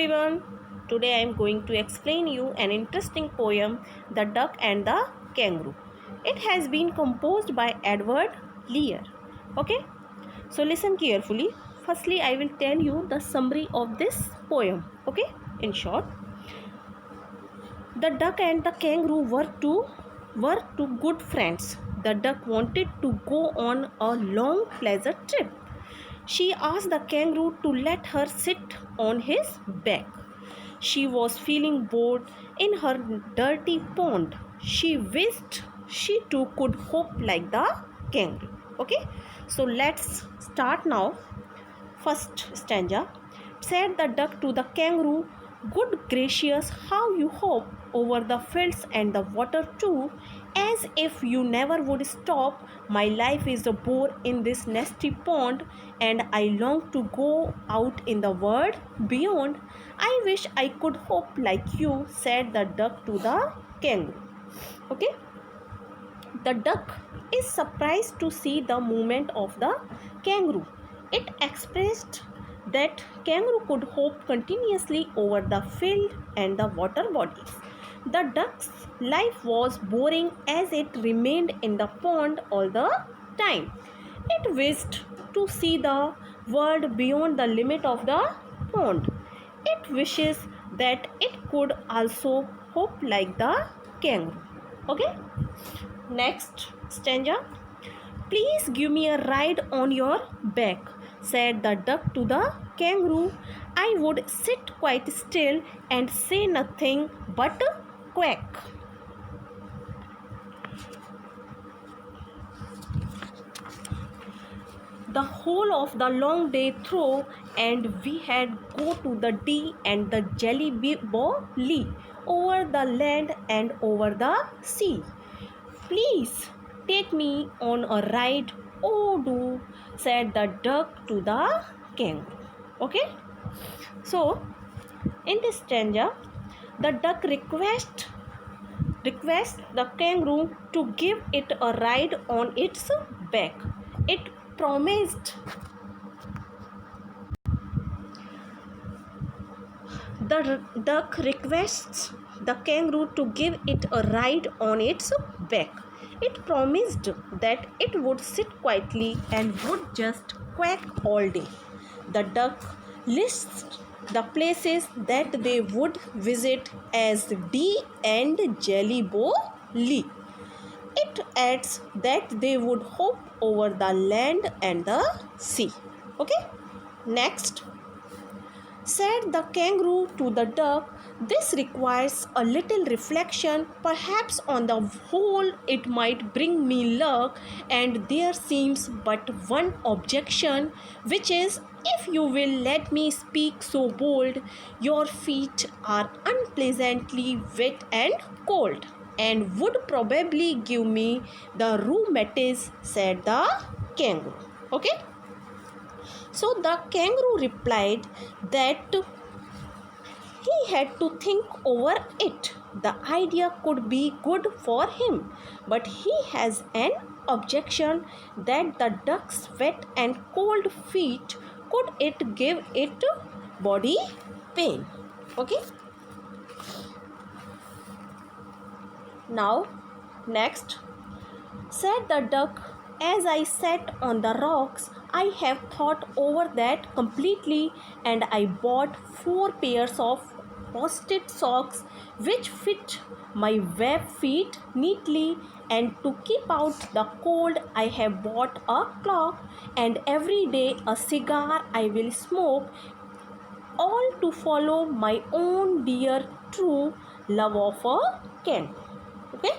everyone. Today I am going to explain you an interesting poem, The Duck and the Kangaroo. It has been composed by Edward Lear. Okay, so listen carefully. Firstly, I will tell you the summary of this poem. Okay, in short, the duck and the kangaroo were two good friends. The duck wanted to go on a long pleasure trip. She asked the kangaroo to let her sit on his back. She was feeling bored in her dirty pond. She wished she too could hop like the kangaroo. Okay, so let's start now. First stanza. Said the duck to the kangaroo, "Good gracious, how you hop over the fields and the water too, as if you never would stop. My life is a bore in this nasty pond, and I long to go out in the world beyond. I wish I could hop like you," said the duck to the kangaroo. Okay, the duck is surprised to see the movement of the kangaroo. It expressed that kangaroo could hop continuously over the field and the water bodies. The duck's life was boring as it remained in the pond all the time. It wished to see the world beyond the limit of the pond. It wishes that it could also hop like the kangaroo. Okay? Next stanza. "Please give me a ride on your back," said the duck to the kangaroo. "I would sit quite still and say nothing but quack." The whole of the long day through, and we had go to the Dee and the Jelly-Bo-Lee, over the land and over the sea. "Please take me on a ride, oh do," said the duck to the kangaroo. Okay, so in this stanza, the duck requests the kangaroo to give it a ride on its back. It promised. The duck requests the kangaroo to give it a ride on its back. It promised that it would sit quietly and would just quack all day. The duck lists the places that they would visit as Dee and Jelly-Bo-Lee. It adds that they would hop over the land and the sea. Okay, next. Said the kangaroo to the duck, "This requires a little reflection. Perhaps on the whole it might bring me luck, and there seems but one objection, which is, if you will let me speak so bold, your feet are unpleasantly wet and cold, and would probably give me the rheumatiz," said the kangaroo. Okay, so the kangaroo replied that he had to think over it. The idea could be good for him, but he has an objection, that the duck's wet and cold feet could it give it body pain. Okay, now next. Said the duck, "As I sat on the rocks, I have thought over that completely, and I bought 4 pairs of worsted socks which fit my web feet neatly, and to keep out the cold I have bought a clock, and every day a cigar I will smoke, all to follow my own dear true love of a candle." Okay,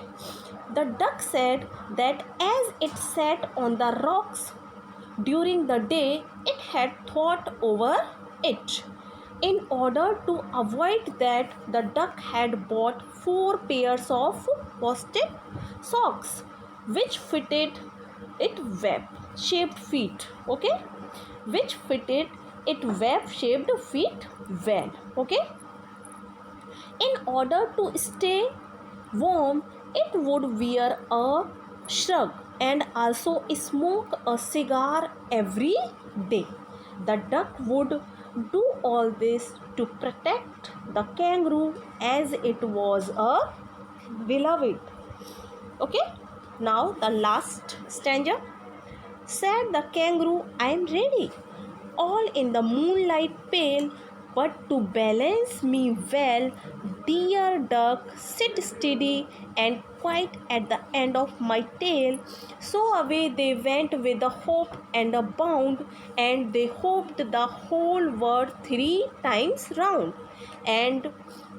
the duck said that as it sat on the rocks during the day, it had thought over it. In order to avoid that, the duck had bought 4 pairs of worsted socks which fitted it web-shaped feet. Okay, which fitted it web-shaped feet well. Okay, in order to stay warm, it would wear a shrug and also smoke a cigar every day. The duck would do all this to protect the kangaroo as it was a beloved. Okay, now the last stanza. Said the kangaroo, I am ready, all in the moonlight pale, but to balance me well, dear duck, sit steady and quiet at the end of my tail. So away they went with a hope and a bound, and they hopped the whole world 3 times round. And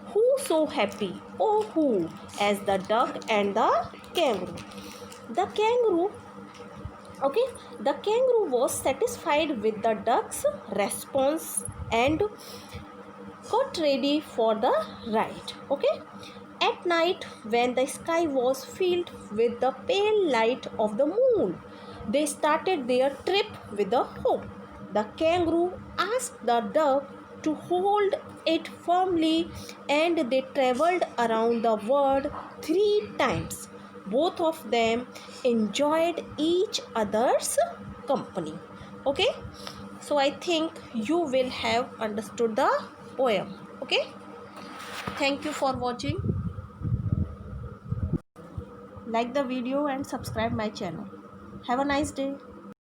who so happy, oh who, as the duck and the kangaroo. The kangaroo Okay, the kangaroo was satisfied with the duck's response and got ready for the ride. Okay, at night when the sky was filled with the pale light of the moon, they started their trip with a hope. The kangaroo asked the duck to hold it firmly, and they traveled around the world 3 times. Both of them enjoyed each other's company. Okay, so I think you will have understood the poem. Okay, thank you for watching. Like the video and subscribe my channel. Have a nice day.